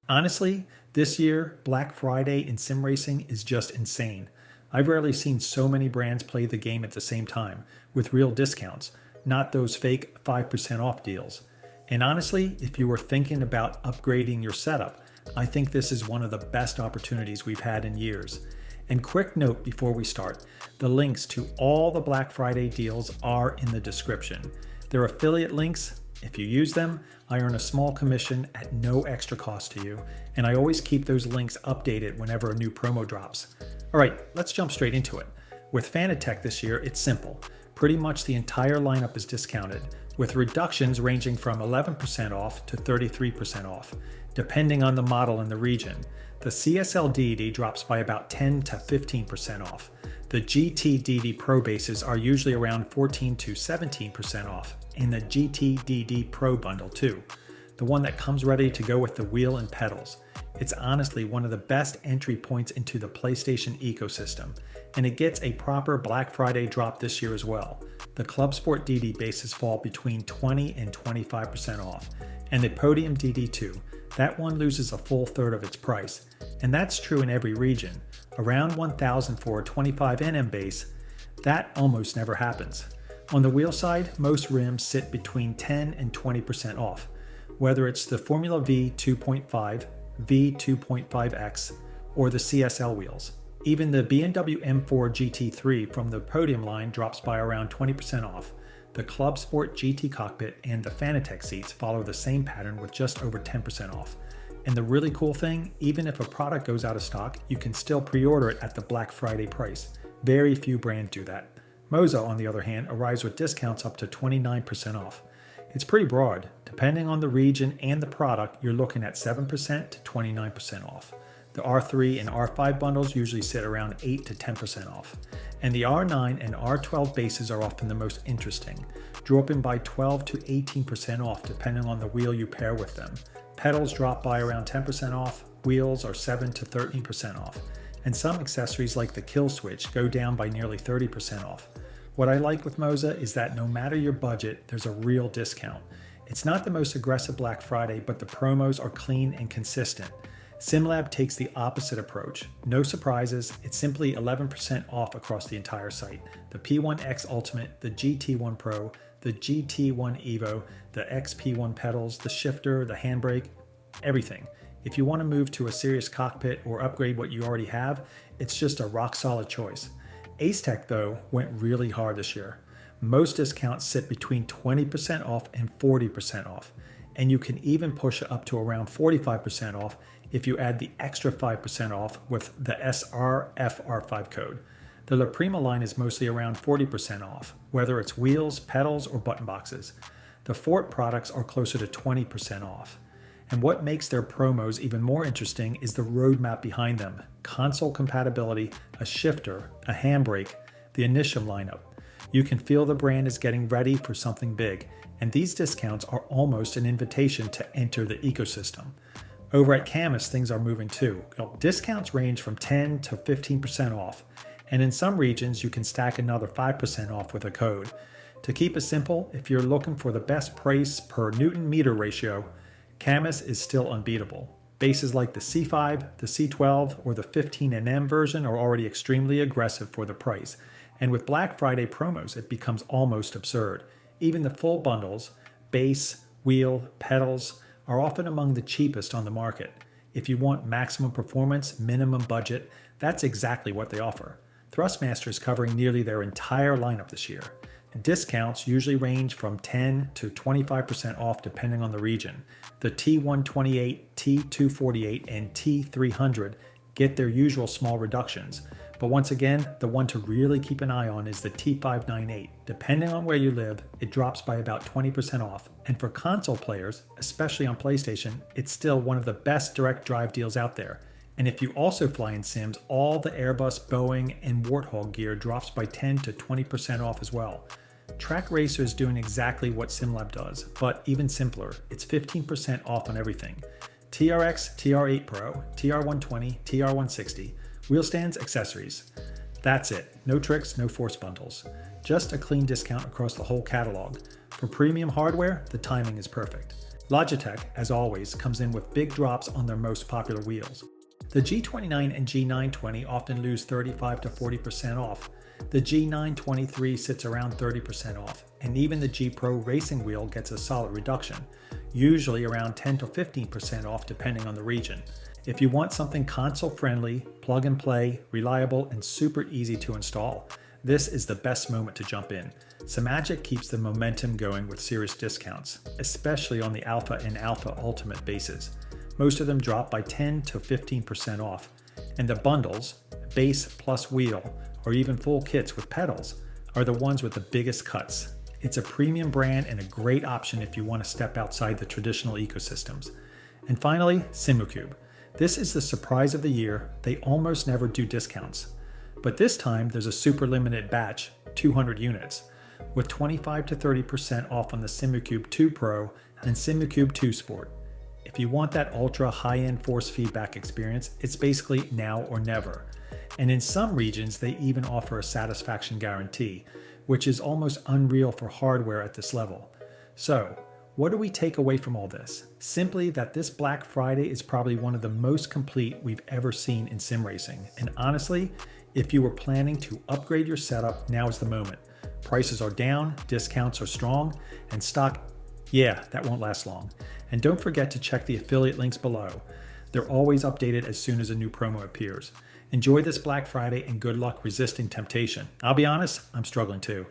Honestly, this year, Black Friday in sim racing is just insane. I've rarely seen so many brands play the game at the same time, with real discounts, not those fake 5% off deals. And honestly, if you were thinking about upgrading your setup, I think this is one of the best opportunities we've had in years. And quick note before we start, the links to all the Black Friday deals are in the description. They're affiliate links. If you use them, I earn a small commission at no extra cost to you, and I always keep those links updated whenever a new promo drops. All right, let's jump straight into it. With Fanatec this year, it's simple. Pretty much the entire lineup is discounted, with reductions ranging from 11% off to 33% off, depending on the model and the region. The CSL DD drops by about 10 to 15% off. The GT DD Pro bases are usually around 14 to 17% off, and the GT DD Pro bundle too, the one that comes ready to go with the wheel and pedals. It's honestly one of the best entry points into the PlayStation ecosystem, and it gets a proper Black Friday drop this year as well. The Club Sport DD bases fall between 20 and 25% off, and the Podium DD2, that one loses a full third of its price, and that's true in every region. Around 1,000 for a 25 Nm base, that almost never happens. On the wheel side, most rims sit between 10 and 20% off, whether it's the Formula V 2.5, V 2.5X, or the CSL wheels. Even the B&W M4 GT3 from the Podium line drops by around 20% off. The Club Sport GT cockpit and the Fanatec seats follow the same pattern with just over 10% off. And the really cool thing, even if a product goes out of stock, you can still pre-order it at the Black Friday price. Very few brands do that. Moza, on the other hand, arrives with discounts up to 29% off. It's pretty broad. Depending on the region and the product, you're looking at 7% to 29% off. The R3 and R5 bundles usually sit around 8 to 10% off. And the R9 and R12 bases are often the most interesting, dropping by 12 to 18% off depending on the wheel you pair with them. Pedals drop by around 10% off, wheels are 7 to 13% off, and some accessories like the kill switch go down by nearly 30% off. What I like with Moza is that no matter your budget, there's a real discount. It's not the most aggressive Black Friday, but the promos are clean and consistent. SimLab takes the opposite approach. No surprises, it's simply 11% off across the entire site. The P1X Ultimate, the GT1 Pro, the GT1 Evo, the XP1 pedals, the shifter, the handbrake, everything. If you want to move to a serious cockpit or upgrade what you already have, it's just a rock solid choice. Asetek though went really hard this year. Most discounts sit between 20% off and 40% off, and you can even push it up to around 45% off if you add the extra 5% off with the SRFR5 code. The La Prima line is mostly around 40% off, whether it's wheels, pedals, or button boxes. The Fort products are closer to 20% off. And what makes their promos even more interesting is the roadmap behind them. Console compatibility, a shifter, a handbrake, the Initium lineup. You can feel the brand is getting ready for something big, and these discounts are almost an invitation to enter the ecosystem. Over at Cammus, things are moving too. Discounts range from 10 to 15% off, and in some regions you can stack another 5% off with a code. To keep it simple, if you're looking for the best price per Newton meter ratio, Cammus is still unbeatable. Bases like the C5, the C12, or the 15Nm version are already extremely aggressive for the price, and with Black Friday promos it becomes almost absurd. Even the full bundles, base, wheel, pedals, are often among the cheapest on the market. If you want maximum performance, minimum budget, that's exactly what they offer. Thrustmaster is covering nearly their entire lineup this year. And discounts usually range from 10 to 25% off depending on the region. The T128, T248, and T300 get their usual small reductions. But once again, the one to really keep an eye on is the T598. Depending on where you live, it drops by about 20% off. And for console players, especially on PlayStation, it's still one of the best direct drive deals out there. And if you also fly in sims, all the Airbus, Boeing, and Warthog gear drops by 10 to 20% off as well. Trak Racer is doing exactly what SimLab does, but even simpler. It's 15% off on everything. TRX, TR8 Pro, TR120, TR160, wheel stands, accessories. That's it. No tricks, no force bundles. Just a clean discount across the whole catalog. For premium hardware, the timing is perfect. Logitech, as always, comes in with big drops on their most popular wheels. The G29 and G920 often lose 35 to 40% off. The G923 sits around 30% off, and even the G Pro racing wheel gets a solid reduction, usually around 10 to 15% off depending on the region. If you want something console-friendly, plug-and-play, reliable, and super easy to install, this is the best moment to jump in. Simucube keeps the momentum going with serious discounts, especially on the Alpha and Alpha Ultimate bases. Most of them drop by 10 to 15% off, and the bundles, base plus wheel, or even full kits with pedals, are the ones with the biggest cuts. It's a premium brand and a great option if you want to step outside the traditional ecosystems. And finally, Simucube. This is the surprise of the year. They almost never do discounts. But this time there's a super limited batch, 200 units, with 25 to 30% off on the Simucube 2 Pro and Simucube 2 Sport. If you want that ultra high-end force feedback experience, it's basically now or never. And in some regions, they even offer a satisfaction guarantee, which is almost unreal for hardware at this level. So, what do we take away from all this? Simply that this Black Friday is probably one of the most complete we've ever seen in sim racing. And honestly, if you were planning to upgrade your setup, now is the moment. Prices are down, discounts are strong, and stock, yeah, that won't last long. And don't forget to check the affiliate links below. They're always updated as soon as a new promo appears. Enjoy this Black Friday and good luck resisting temptation. I'll be honest, I'm struggling too.